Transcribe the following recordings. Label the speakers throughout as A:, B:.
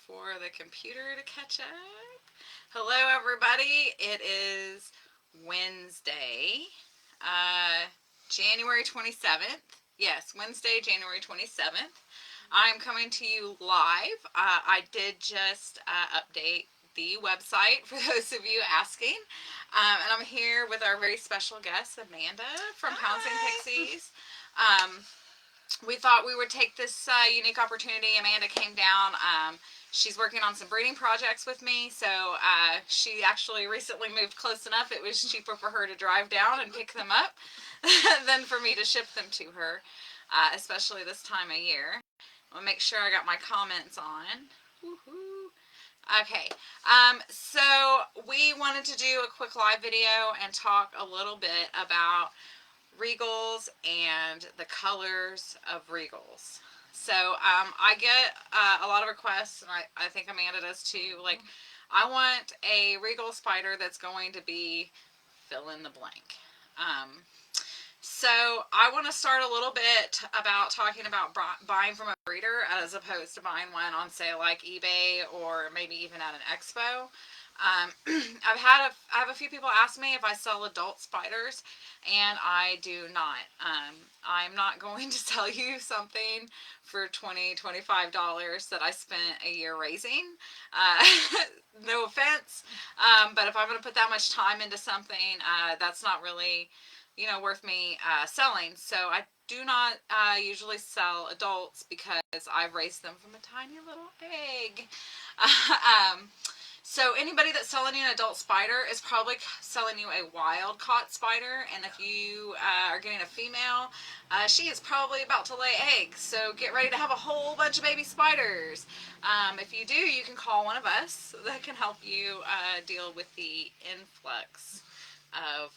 A: for the computer to catch up. Hello, everybody. It is Wednesday, uh, January 27th. Yes, Wednesday, January 27th. I'm coming to you live. I did just update the website for those of you asking. And I'm here with our very special guest, Amanda from Pouncing Pixies. Um, we thought we would take this unique opportunity. Amanda came down. She's working on some breeding projects with me, so she actually recently moved close enough. It was cheaper for her to drive down and pick them up than for me to ship them to her, especially this time of year. I'll make sure I got my comments on. Woohoo! Okay, so we wanted to do a quick live video and talk a little bit about Regals and the colors of Regals. So I get a lot of requests, and I think Amanda does too. Like, I want a Regal spider that's going to be fill in the blank. So I want to start a little bit about talking about buying from a breeder as opposed to buying one on, say, like eBay or maybe even at an expo. I have a few people ask me if I sell adult spiders, and I do not. I'm not going to sell you something for $20-$25 that I spent a year raising. No offense, but if I'm going to put that much time into something, that's not really, worth me selling. So I do not usually sell adults because I've raised them from a tiny little egg. So anybody that's selling you an adult spider is probably selling you a wild caught spider, and if you are getting a female, she is probably about to lay eggs. So get ready to have a whole bunch of baby spiders. If you do, you can call one of us that can help you deal with the influx of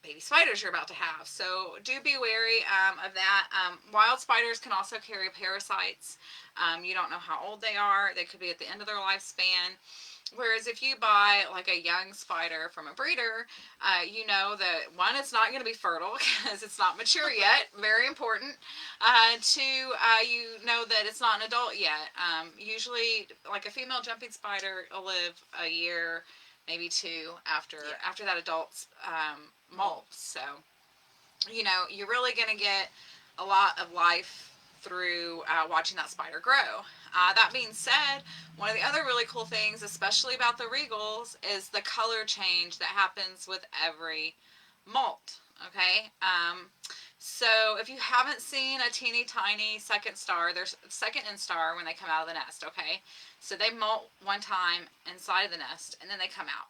A: baby spiders you're about to have. So do be wary of that. Wild spiders can also carry parasites. You don't know how old they are. They could be at the end of their lifespan. Whereas if you buy like a young spider from a breeder, you know that one, it's not going to be fertile because it's not mature yet. Very important. Two, you know that it's not an adult yet. Usually, like a female jumping spider will live a year, maybe two after that adult molt. So, you're really going to get a lot of life through watching that spider grow. That being said, one of the other really cool things, especially about the Regals, is the color change that happens with every molt. Okay, so if you haven't seen a teeny tiny second star, there's second instar when they come out of the nest. Okay, so they molt one time inside of the nest, and then they come out.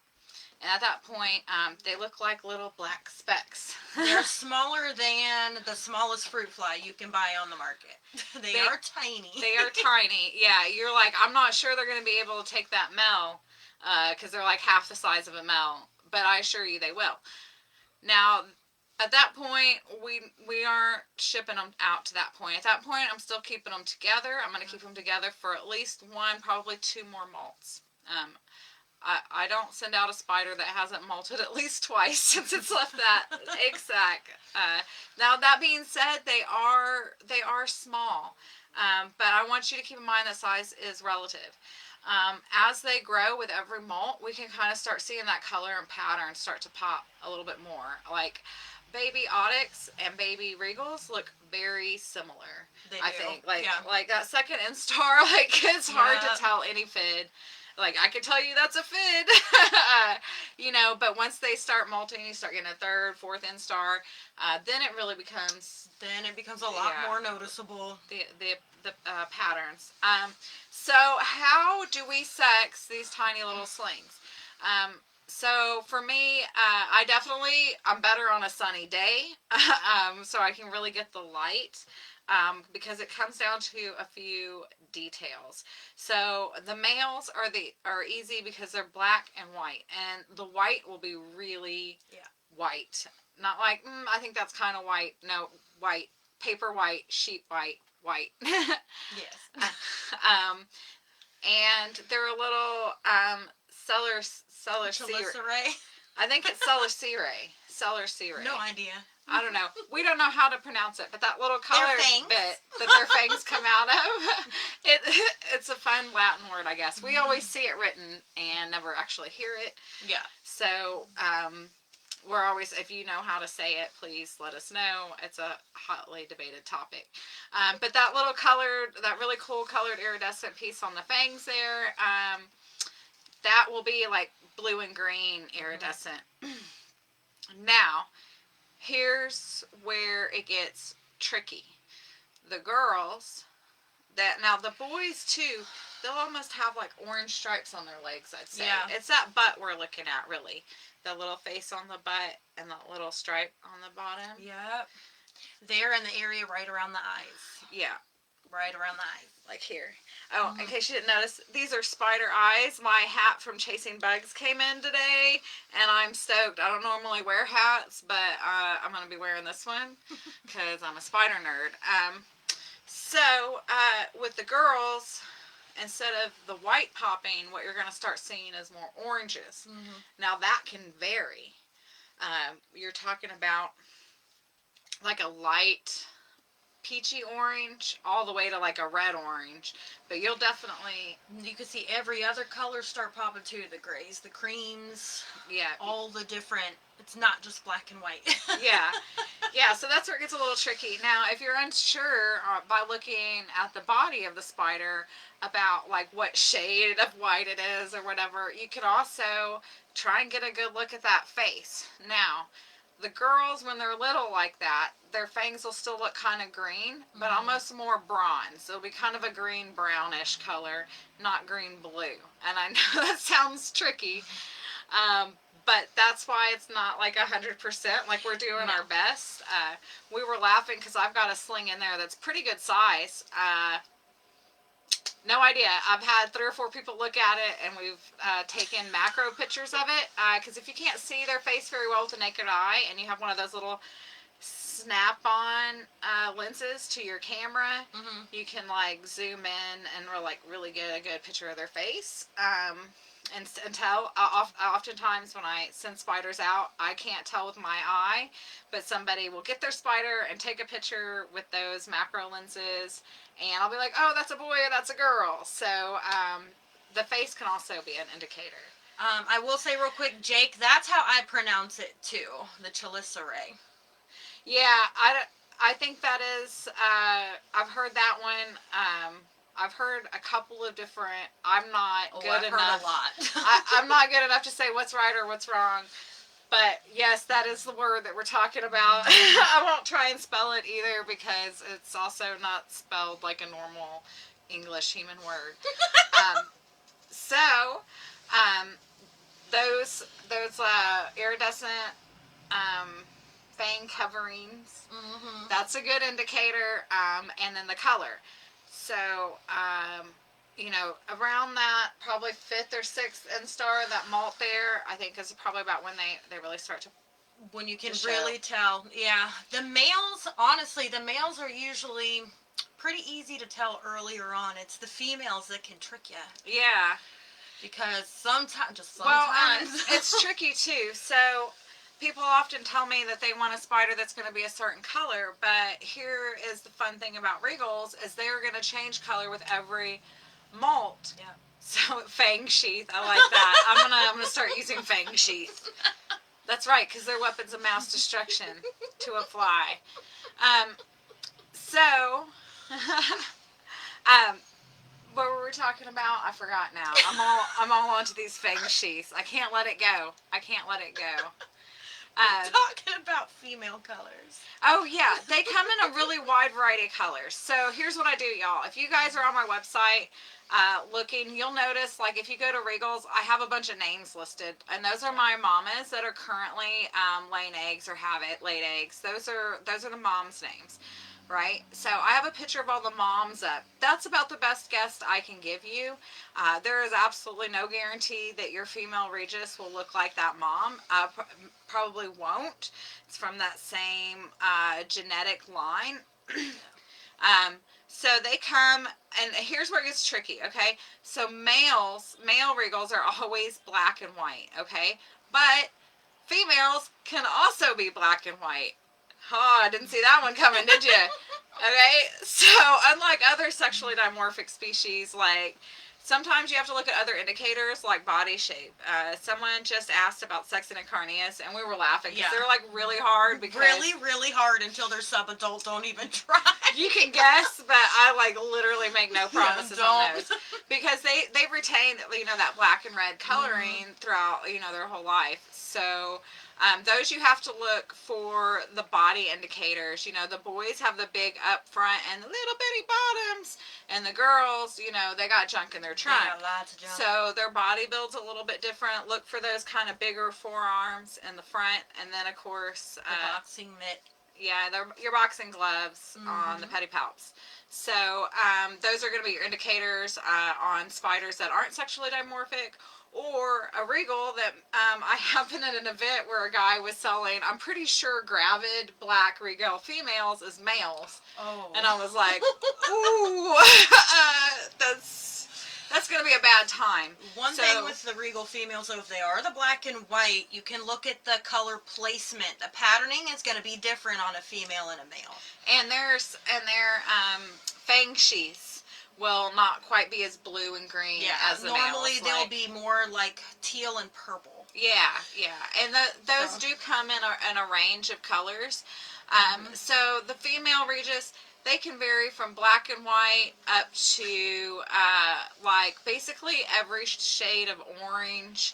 A: And at that point, they look like little black specks.
B: They're smaller than the smallest fruit fly you can buy on the market. They are tiny.
A: They are tiny. Yeah, you're like, I'm not sure they're going to be able to take that male because they're like half the size of a male. But I assure you they will. Now, at that point, we aren't shipping them out to that point. At that point, I'm still keeping them together. I'm going to keep them together for at least one, probably two more molts. I don't send out a spider that hasn't molted at least twice since it's left that egg sac. Now that being said, they are small, but I want you to keep in mind that size is relative. As they grow with every molt, we can kind of start seeing that color and pattern start to pop a little bit more. Like baby Onyx and baby Regals look very similar. I think like that second instar, like it's hard to tell any fid. Like, I could tell you that's a fid, but once they start molting, you start getting a third, fourth instar, then it really becomes...
B: Then it becomes a lot more noticeable.
A: The patterns. So, how do we sex these tiny little slings? So, for me, I'm better on a sunny day, so I can really get the light. Because it comes down to a few details. So the males are easy because they're black and white, and the white will be really white. Not like I think that's kind of white. No, white, paper white, sheet white.
B: Yes.
A: And they're a little Celer.
B: I
A: I think it's Celer.
B: No idea.
A: I don't know. We don't know how to pronounce it, but that little colored bit that their fangs come out of, it's a fun Latin word, I guess. We always see it written and never actually hear it.
B: Yeah.
A: So, we're always, if you know how to say it, please let us know. It's a hotly debated topic. But that little colored, that really cool colored iridescent piece on the fangs there, that will be like blue and green iridescent. Now, here's where it gets tricky. The girls, now the boys too, they'll almost have like orange stripes on their legs, I'd say. Yeah. It's that butt we're looking at, really. The little face on the butt and that little stripe on the bottom.
B: Yep. They're in the area right around the eyes.
A: Yeah.
B: Right around the eyes.
A: Like here. Oh, in case you didn't notice, these are spider eyes. My hat from chasing bugs came in today, and I'm stoked. I don't normally wear hats, but I'm going to be wearing this one because I'm a spider nerd. So, with the girls, instead of the white popping, what you're going to start seeing is more oranges. Now, that can vary. You're talking about like a light peachy orange all the way to like a red orange, but you'll definitely,
B: you can see every other color start popping too. The grays, the creams, all the different, it's not just black and white.
A: yeah, so that's where it gets a little tricky. Now, if you're unsure by looking at the body of the spider about like what shade of white it is or whatever, you could also try and get a good look at that face. Now, the girls, when they're little like that, their fangs will still look kind of green, but almost more bronze. It'll be kind of a green-brownish color, not green-blue. And I know that sounds tricky, but that's why it's not like 100%, like we're doing our best. We were laughing because I've got a sling in there that's pretty good size. No idea. I've had 3 or 4 people look at it, and we've taken macro pictures of it. Because if you can't see their face very well with the naked eye, and you have one of those little snap-on lenses to your camera, you can like zoom in and really get a good picture of their face. And tell. Oftentimes when I send spiders out, I can't tell with my eye, but somebody will get their spider and take a picture with those macro lenses, and I'll be like, oh, that's a boy or that's a girl. So the face can also be an indicator.
B: I will say real quick, Jake, that's how I pronounce it too, the chelicerae.
A: Yeah, I think that is, I've heard that one. I've heard a couple of different, I'm not good enough.
B: Heard a lot.
A: I'm not good enough to say what's right or what's wrong. But yes, that is the word that we're talking about. I won't try and spell it either because it's also not spelled like a normal English human word. Those iridescent fang coverings, that's a good indicator, and then the color. So, around that probably 5th or 6th instar, that molt there, I think is probably about when they really start to,
B: when you can really tell. Yeah. The males, honestly, are usually pretty easy to tell earlier on. It's the females that can trick you.
A: Yeah.
B: Because sometimes.
A: Well, it's tricky too. So, people often tell me that they want a spider that's going to be a certain color, but here is the fun thing about Regals is they're going to change color with every molt.
B: Yeah.
A: So fang sheath, I like that. I'm gonna start using fang sheath. That's right, because they're weapons of mass destruction to a fly. What were we talking about? I forgot now. I'm all onto these fang sheaths. I can't let it go.
B: Talking about female colors.
A: Oh, yeah. They come in a really wide variety of colors. So here's what I do, y'all. If you guys are on my website looking, you'll notice, like, if you go to Regals, I have a bunch of names listed. And those are my mamas that are currently laying eggs or have laid eggs. Those are the moms' names, right? So I have a picture of all the moms up. That's about the best guess I can give you. There is absolutely no guarantee that your female Regius will look like that mom. Probably won't. It's from that same genetic line. So they come, and here's where it gets tricky, okay? So male Regals are always black and white, okay? But females can also be black and white. Oh, I didn't see that one coming, did you? Okay, so unlike other sexually dimorphic species, like sometimes you have to look at other indicators like body shape. Someone just asked about sex and incarnates, and we were laughing because they're like really hard because
B: really hard until they're subadult. Don't even try.
A: you can guess, but I like literally make no promises on those because they retain that black and red coloring throughout their whole life. So those you have to look for the body indicators. The boys have the big up front and the little bitty bottoms, and the girls, they got junk in their trunk.
B: They got lots of junk.
A: So their body build's a little bit different. Look for those kind of bigger forearms in the front, and then of course
B: the boxing mitt.
A: Yeah, your boxing gloves on the pedipalps. So those are going to be your indicators on spiders that aren't sexually dimorphic. Or a regal that I happened at an event where a guy was selling, I'm pretty sure gravid black regal females as males.
B: Oh.
A: And I was like, ooh, that's going to be a bad time.
B: One thing with the regal females, though, if they are the black and white, you can look at the color placement. The patterning is going to be different on a female and a male. And
A: their fang sheaths will not quite be as blue and green as the males.
B: Normally they'll be more like teal and purple.
A: Yeah, and those do come in a range of colors. So the female Regius, they can vary from black and white up to like basically every shade of orange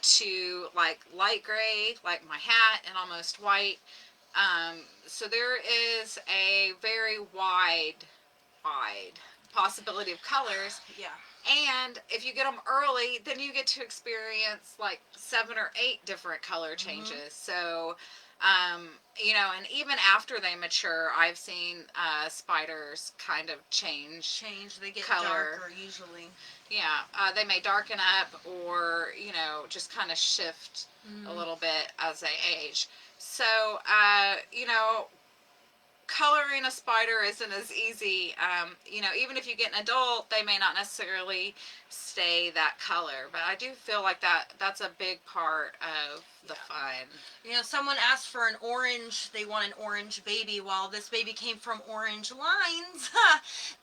A: to like light gray, like my hat, and almost white. So there is a very wide possibility of colors.
B: Yeah.
A: And if you get them early, then you get to experience like 7 or 8 different color changes. So, and even after they mature, I've seen spiders kind of change.
B: They get
A: color.
B: Darker usually.
A: Yeah, they may darken up or, just kind of shift a little bit as they age. So, coloring a spider isn't as easy. Even if you get an adult, they may not necessarily stay that color. But I do feel like that's a big part of the fun.
B: Someone asked for an orange. They want an orange baby. Well, this baby came from orange lines.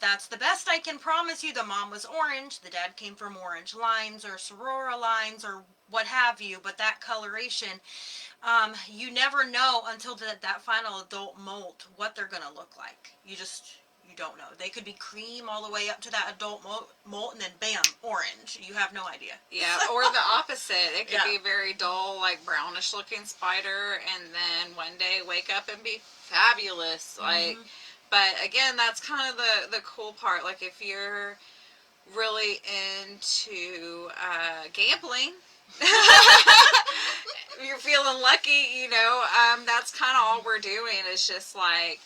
B: That's the best I can promise you. The mom was orange. The dad came from orange lines or Sorora lines or what have you. But that coloration, you never know until that final adult molt what they're going to look like. You don't know. They could be cream all the way up to that adult molt and then bam, orange. You have no idea.
A: Yeah, or the opposite. It could be a very dull, like brownish looking spider, and then one day wake up and be fabulous. But again, that's kind of the cool part. Like if you're really into gambling, you're feeling lucky, that's kind of all we're doing is just like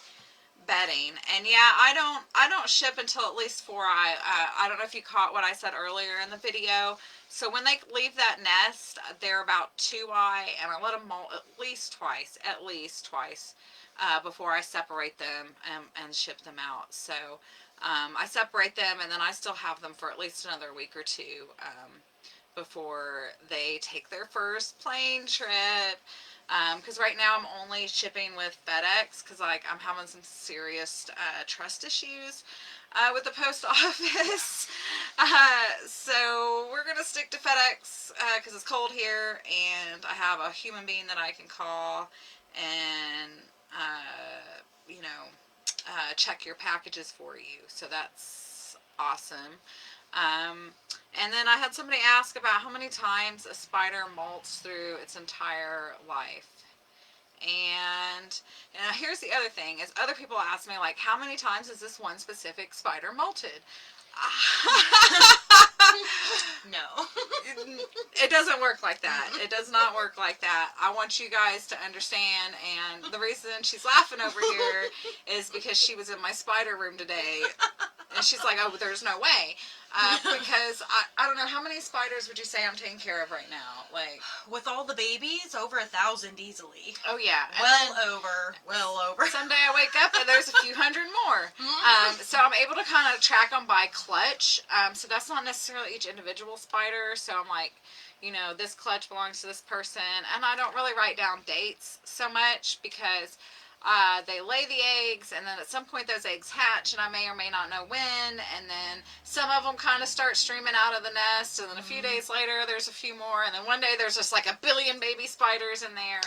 A: betting. And I don't ship until at least 4 eye. I don't know if you caught what I said earlier in the video. So when they leave that nest, they're about 2 eye, and I let them molt at least twice before I separate them and ship them out. So I separate them, and then I still have them for at least another week or 2 before they take their first plane trip. Because right now I'm only shipping with FedEx because I'm having some serious trust issues with the post office. So we're going to stick to FedEx because it's cold here, and I have a human being that I can call and, check your packages for you. So that's awesome. And then I had somebody ask about how many times a spider molts through its entire life. And here's the other thing, is other people ask me, like, how many times is this one specific spider molted?
B: No.
A: It doesn't work like that. It does not work like that. I want you guys to understand, and the reason she's laughing over here is because she was in my spider room today, and she's like, oh, there's no way. Because I don't know, how many spiders would you say I'm taking care of right now? Like,
B: with all the babies, over 1,000 easily.
A: Oh yeah,
B: well over.
A: Someday I wake up and there's a few hundred more. So I'm able to kind of track them by clutch. So that's not necessarily each individual spider. So I'm like, this clutch belongs to this person, and I don't really write down dates so much because They lay the eggs, and then at some point those eggs hatch, and I may or may not know when. And then some of them kind of start streaming out of the nest, and then a few days later there's a few more, and then one day there's just like a billion baby spiders in there.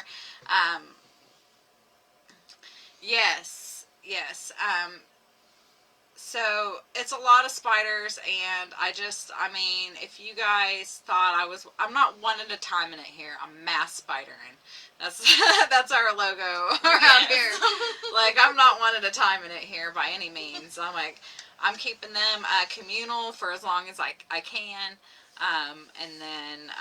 A: Yes, yes. So it's a lot of spiders, and I mean, if you guys thought I'm not one at a time in it here. I'm mass spidering. That's that's our logo around here. Like, I'm not one at a time in it here by any means. I'm keeping them communal for as long as I can. And then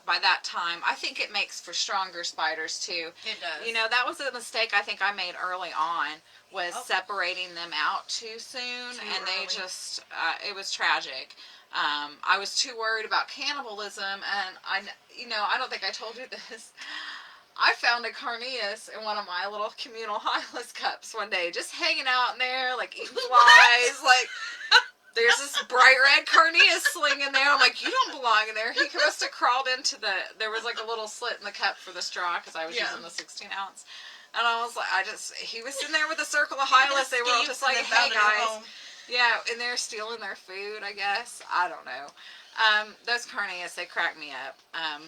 A: by that time, I think it makes for stronger spiders too.
B: It does.
A: You know, that was a mistake I think I made early on, was separating them out too soon, and they just, it was tragic. I was too worried about cannibalism, and I don't think I told you this. I found a carnias in one of my little communal hylas cups one day, just hanging out in there, like eating flies, like... There's this bright red carnias sling in there. I'm like, you don't belong in there. He must have crawled into there was like a little slit in the cup for the straw, because I was using the 16 ounce. And I was like, he was in there with a circle of hylas. They were all just like, hey guys. Yeah, and they're stealing their food, I guess. I don't know. Those carnias, they crack me up.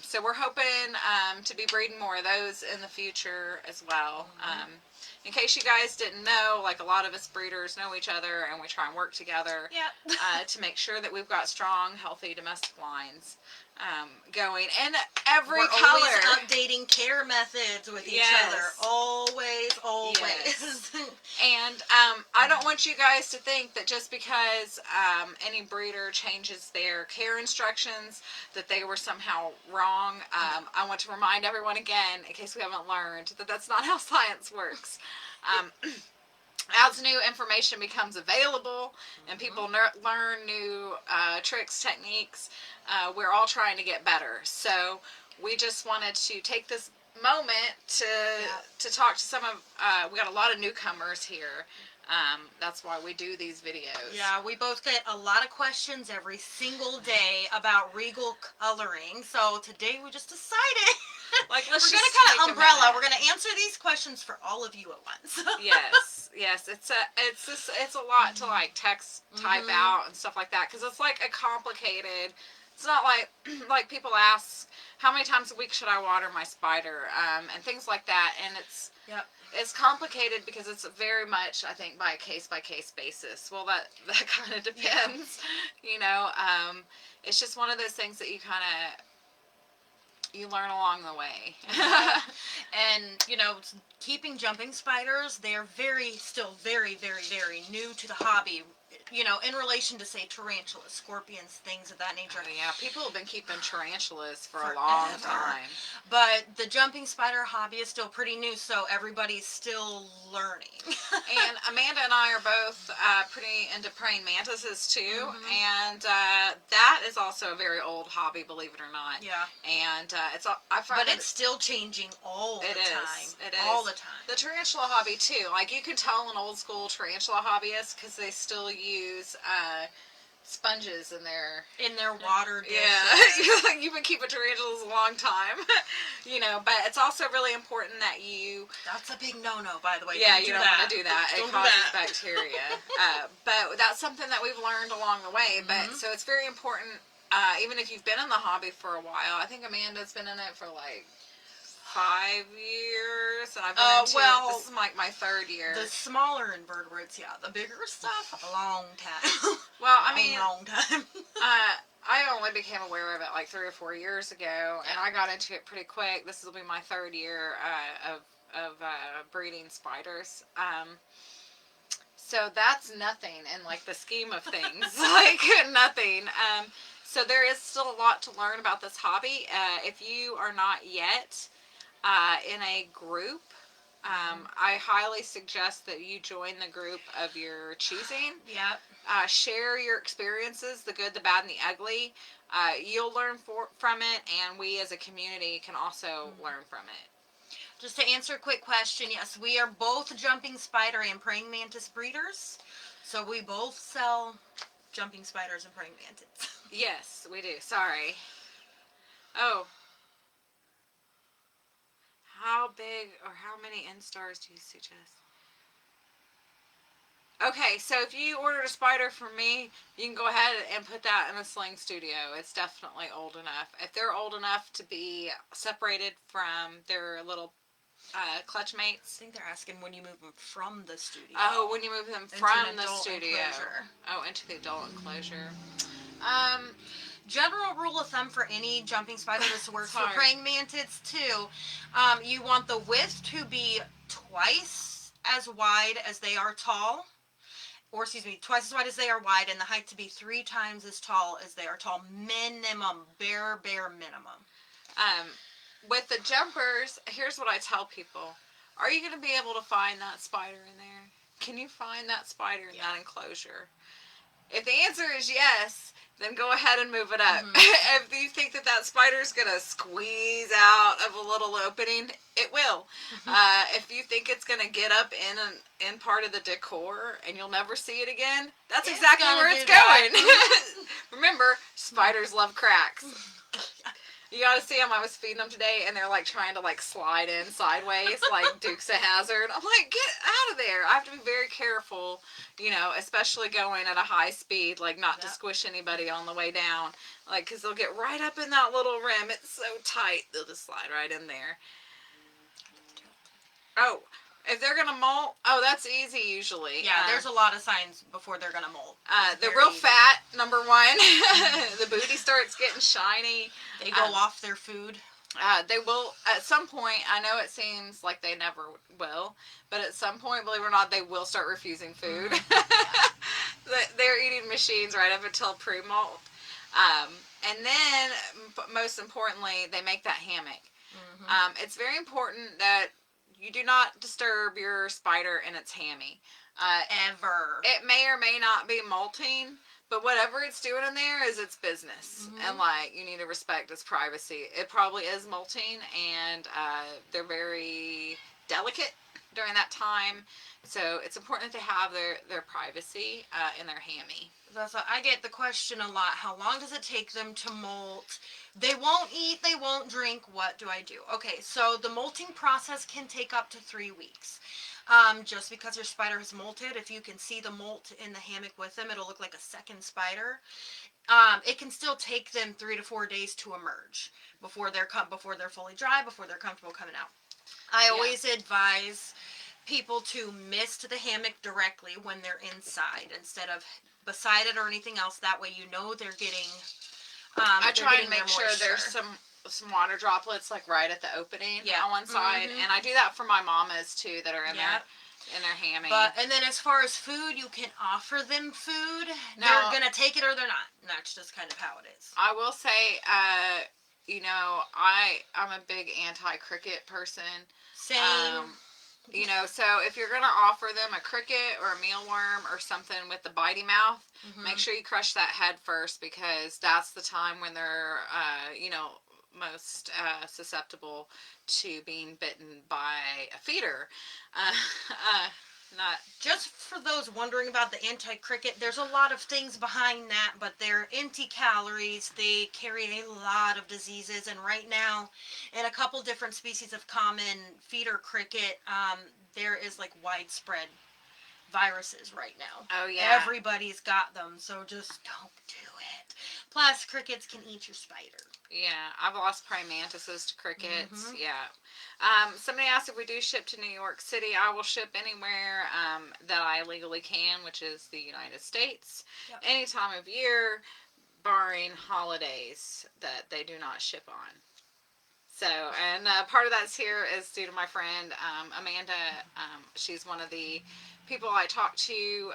A: So we're hoping to be breeding more of those in the future as well. In case you guys didn't know, like, a lot of us breeders know each other, and we try and work together to make sure that we've got strong, healthy domestic lines going. And every color.
B: Always updating care methods with each other. Always.
A: Yes. And I don't want you guys to think that just because any breeder changes their care instructions that they were somehow wrong. I want to remind everyone again, in case we haven't learned, that that's not how science works. As new information becomes available and people learn new tricks, techniques, we're all trying to get better. So we just wanted to take this moment to talk to some of, we got a lot of newcomers here. That's why we do these videos.
B: Yeah, we both get a lot of questions every single day about regal coloring. So today we just decided,
A: like,
B: we're going to kind of umbrella. We're going to answer these questions for all of you at once.
A: Yes. It's a lot to like text, type out, and stuff like that, because it's like a complicated. It's not like people ask, how many times a week should I water my spider, and things like that, and it's complicated because it's very much, I think, by a case-by-case basis. Well, that kind of depends, you know. It's just one of those things that you learn along the way.
B: And, you know, keeping jumping spiders, they're still very, very, very new to the hobby. You know, in relation to, say, tarantulas, scorpions, things of that nature.
A: Oh, yeah, people have been keeping tarantulas for a long time.
B: But the jumping spider hobby is still pretty new, so everybody's still learning.
A: And Amanda and I are both pretty into praying mantises, too. And that is also a very old hobby, believe it or not.
B: Yeah.
A: And I find
B: but it's still changing all the time.
A: It is.
B: All the time.
A: The tarantula hobby, too. Like, you can tell an old school tarantula hobbyist because they still use sponges in their
B: water dishes.
A: Yeah. You've been keeping tarantulas a long time. You know, but it's also really important that you...
B: That's a big no-no, by the way.
A: Yeah, you don't want to do that. It causes bacteria. But that's something that we've learned along the way. But so it's very important, even if you've been in the hobby for a while. I think Amanda's been in it for like 5 years, and I've been into it. This is like my 3rd year.
B: The smaller invertebrates, the bigger stuff, a long time.
A: Well, I mean,
B: long time.
A: I only became aware of it like 3 or 4 years ago, and I got into it pretty quick. This will be my 3rd year of breeding spiders. So that's nothing in like the scheme of things, like nothing. So there is still a lot to learn about this hobby. If you are not yet in a group, I highly suggest that you join the group of your choosing.
B: Yep.
A: Share your experiences, the good, the bad, and the ugly. You'll learn from it, and we as a community can also learn from it.
B: Just to answer a quick question, yes, we are both jumping spider and praying mantis breeders. So we both sell jumping spiders and praying mantis. Yes,
A: we do. Sorry. Oh. How big or how many instars do you suggest? Okay, so if you ordered a spider from me, you can go ahead and put that in a sling studio. It's definitely old enough. If they're old enough to be separated from their little clutch
B: I
A: mates.
B: think they're asking when you move them from the studio.
A: Oh, when you move them
B: into an
A: from the
B: adult
A: studio.
B: enclosure.
A: Oh, into the adult enclosure. Um,
B: General rule of thumb for any jumping spider, this works for
A: hard.
B: praying mantids too. You want the width to be twice as wide as they are tall. Or, excuse me, twice as wide as they are wide, and the height to be 3 times as tall as they are tall. Minimum. Bare minimum.
A: um, with the jumpers, here's what I tell people. Are you going to be able to find that spider in there? Can you find that spider in that enclosure? If the answer is yes, then go ahead and move it up.
B: Mm-hmm.
A: If you think that that spider is going to squeeze out of a little opening, it will. If you think it's going to get up in part of the decor and you'll never see it again, that's exactly where it's going. Remember, spiders love cracks. You gotta see them. I was feeding them today, and they're like trying to like slide in sideways, like Dukes of Hazzard. I'm like, get out of there! I have to be very careful, you know, especially going at a high speed, like not to squish anybody on the way down, like because they'll get right up in that little rim. It's so tight, they'll just slide right in there. Oh, if they're gonna molt, oh, that's easy usually.
B: Yeah, there's a lot of signs before they're gonna molt.
A: They're real fat, number one. The booty starts getting shiny.
B: They go off their food.
A: They will at some point. I know it seems like they never will, but at some point, believe it or not, they will start refusing food. They're eating machines right up until pre-molt, and then most importantly, they make that hammock. It's very important that you do not disturb your spider in its hammy.
B: Ever.
A: It may or may not be molting. But whatever it's doing in there is its business, and like you need to respect its privacy. It probably is molting, and they're very delicate during that time, so it's important to have their privacy in their hammy.
B: I get the question a lot. How long does it take them to molt? They won't eat. They won't drink. What do I do? Okay, so the molting process can take up to 3 weeks. Just because your spider has molted, if you can see the molt in the hammock with them, it'll look like a second spider. It can still take them 3 to 4 days to emerge before they're fully dry, before they're comfortable coming out. I always advise people to mist the hammock directly when they're inside instead of beside it or anything else. That way you know they're getting.
A: I try and make sure there's some water droplets like right at the opening on one side, and I do that for my mamas too that are in their hammy.
B: And then as far as food, you can offer them food. They're gonna take it or they're not. And that's just kind of how it is.
A: I will say, you know, I'm a big anti-cricket person.
B: Same.
A: You know, so if you're gonna offer them a cricket or a mealworm or something with the bitey mouth, make sure you crush that head first, because that's the time when they're, you know, most susceptible to being bitten by a feeder. Not
B: just for those wondering about the anti-cricket, there's a lot of things behind that, but they're empty calories. They carry a lot of diseases, and right now, in a couple different species of common feeder cricket, there is like widespread viruses right now.
A: Oh yeah,
B: everybody's got them, so just don't do it. Plus, crickets can eat your spider.
A: Yeah, I've lost praying mantises to crickets. Yeah. Somebody asked if we do ship to New York City. I will ship anywhere that I legally can, which is the United States. Yep. Any time of year, barring holidays that they do not ship on. So, and part of that's here is due to my friend Amanda. She's one of the people I talk to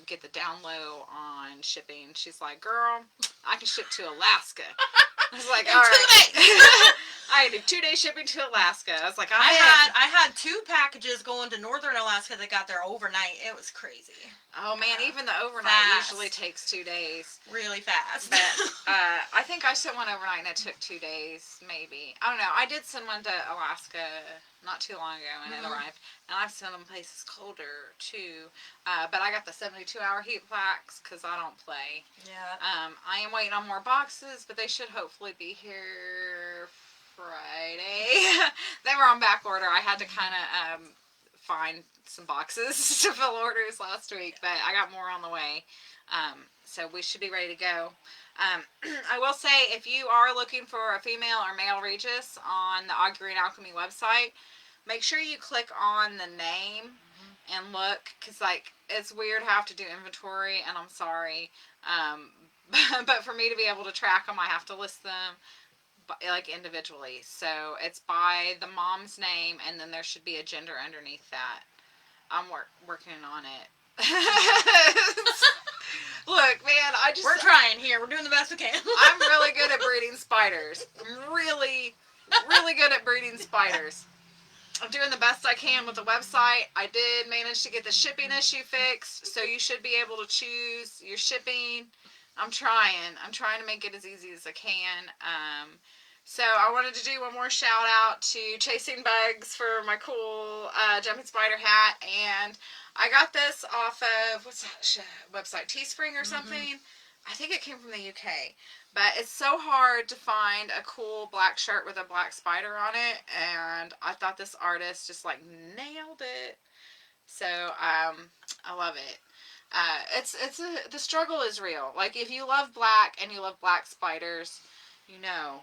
A: get the down low on shipping. She's like, girl, I can ship to Alaska. I was like, all right. I can do 2-day shipping to Alaska. I was like,
B: I had 2 packages going to northern Alaska that got there overnight. It was crazy.
A: Oh man, even the overnight usually takes 2 days.
B: Really fast.
A: But I think I sent one overnight and it took 2 days, maybe. I don't know. I did send one to Alaska not too long ago and it arrived. And I've sent them places colder too. But I got the 72-hour heat plaques because I don't play.
B: Yeah.
A: I am waiting on more boxes, but they should hopefully be here Friday. They were on back order. I had to kind of find some boxes to fill orders last week, but I got more on the way. So we should be ready to go. I will say, if you are looking for a female or male Regis on the Augury and Alchemy website, make sure you click on the name and look, because like it's weird to have to do inventory, and I'm sorry, but for me to be able to track them, I have to list them like individually. So it's by the mom's name, and then there should be a gender underneath that. I'm working on it. Look, man,
B: we're trying here. We're doing the best we can.
A: I'm really good at breeding spiders. I'm really, really good at breeding spiders. I'm doing the best I can with the website. I did manage to get the shipping issue fixed, so you should be able to choose your shipping. I'm trying to make it as easy as I can. So I wanted to do one more shout out to Chasing Bugs for my cool jumping spider hat, and I got this off of, what's that website, Teespring or something? I think it came from the UK. But it's so hard to find a cool black shirt with a black spider on it, and I thought this artist just like nailed it. So I love it. The struggle is real. Like, if you love black and you love black spiders, you know.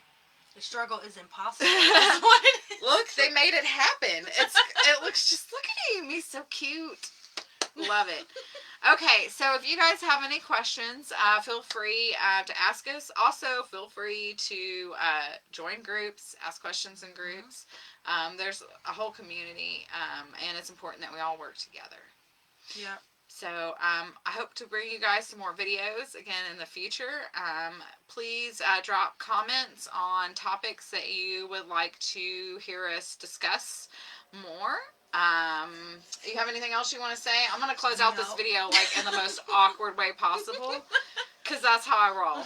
B: The struggle is impossible. That's what it is.
A: Look, they made it happen. It looks just, look at him. He's so cute. Love it. Okay, so if you guys have any questions, feel free to ask us. Also, feel free to join groups, ask questions in groups. There's a whole community, and it's important that we all work together.
B: Yeah.
A: So I hope to bring you guys some more videos again in the future. Please drop comments on topics that you would like to hear us discuss more. You have anything else you want to say? I'm going to close out this video like in the most awkward way possible, because that's how I roll.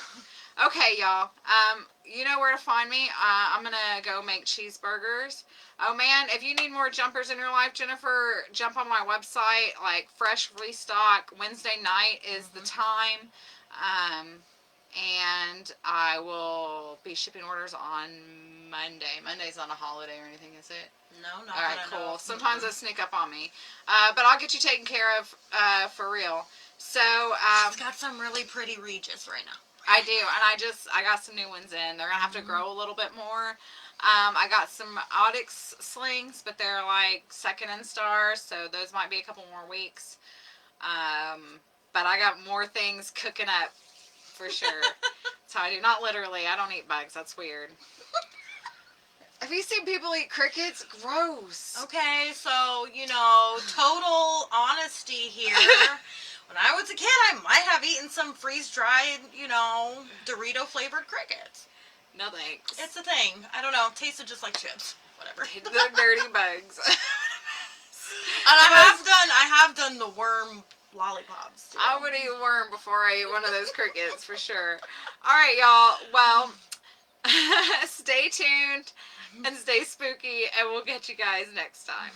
A: Okay, y'all. You know where to find me. I'm going to go make cheeseburgers. Oh, man, if you need more jumpers in your life, Jennifer, jump on my website. Like, fresh restock. Wednesday night is the time. And I will be shipping orders on Monday. Monday's not a holiday or anything, is it?
B: No, not
A: All right,
B: that I know
A: cool.
B: of.
A: Sometimes they sneak up on me. But I'll get you taken care of for real. So,
B: she's got some really pretty Regis right now.
A: I do, and I got some new ones in. They're going to have to grow a little bit more. I got some Onyx slings, but they're like second instars, so those might be a couple more weeks. But I got more things cooking up for sure. That's how I do. Not literally. I don't eat bugs. That's weird. Have you seen people eat crickets? Gross.
B: Okay, so, total honesty here. When I was a kid, I might have eaten some freeze-dried, Dorito-flavored crickets.
A: No thanks.
B: It's a thing. I don't know. Tasted just like chips. Whatever.
A: They're dirty bugs.
B: And I have done the worm lollipops too.
A: I would eat a worm before I eat one of those crickets for sure. All right, y'all. Well, stay tuned and stay spooky, and we'll get you guys next time.